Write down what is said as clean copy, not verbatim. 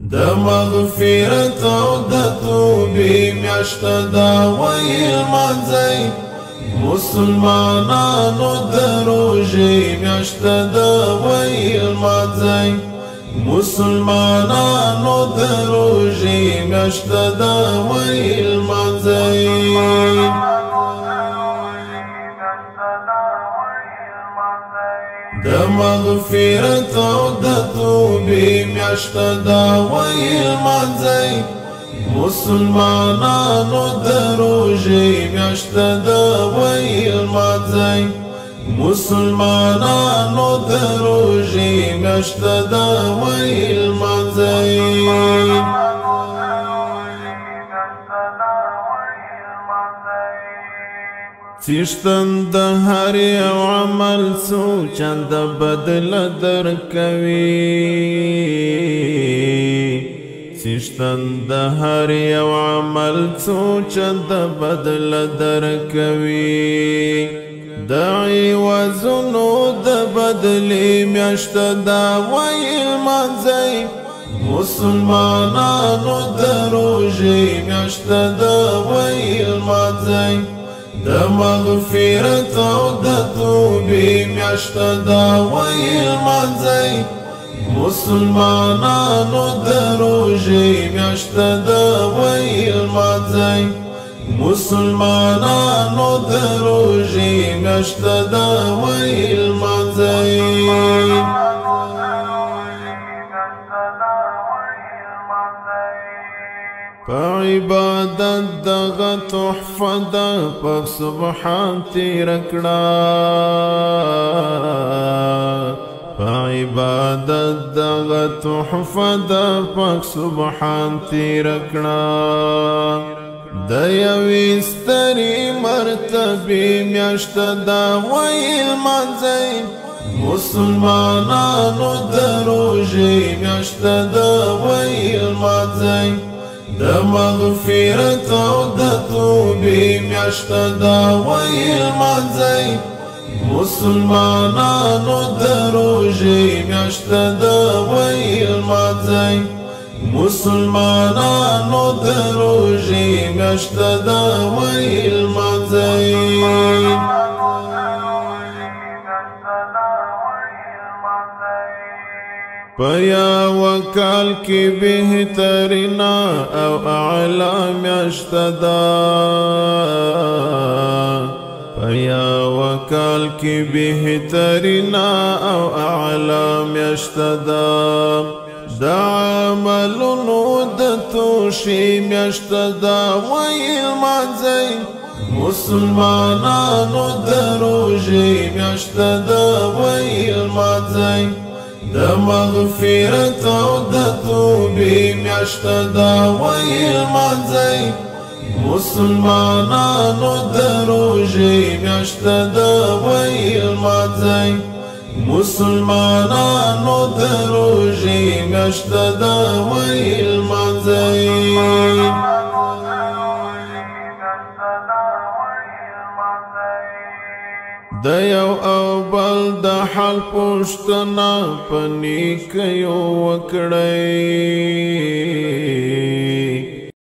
د مغفرت او د توبې میاشت دا ویل مانځئ مسلمانانو د روژې میاشت دا ویل مانځئ مسلمانانو د روژې میاشت دا ویل مانځئ د مغفرت او د توبې میاشت دا ویل مانځئ مسلمانانو د روژې میاشت دا ویل مانځئ مسلمانانو د روژې میاشت دا ویل مانځئ څښتن د هر یو عمل څو چند بدل درکوي څښتن د هر یو عمل څو چند بدل درکوي د عوضونو د بدلې میاشت دا ویل مانځئ مسلمانانو د روژې میاشت دا ویل مانځئ د مغفرت او د توبې میاشت دا ویل مانځئ مسلمانانو د روژې میاشت دا ویل مانځئ مسلمانانو د روژې میاشت دا ویل مانځئ په عبادت دغه تحفه ده پاک سبحان تیر کړه په عبادت دغه تحفه ده پاک سبحان تیر کړه د یوې سترې مرتبې میاشت دا ویل مانځئ مسلمانانو د روژې میاشت دا ویل مانځئ د مغفرت او د توبې میاشت دا ویل مانځئ مسلمانانو د روژې میاشت دا ویل مانځئ مسلمانانو د روژې میاشت دا ویل مانځئ په یوه کال کې بهترینا او اعلی میاشت ده په یوه کال کې بهترینا او اعلی میاشت ده د عملونو د توشې میاشت ده ویل مانځئ مسلمانانو د روژې میاشت ده ویل مانځئ د مغفرت او د توبې میاشت دا ویل مانځئ مسلمانانو د روژې میاشت دا ویل مانځئ مسلمانانو د روژې میاشت دا ویل مانځئ د یو او بل د حال پوښتنه په نیکیو وکړئ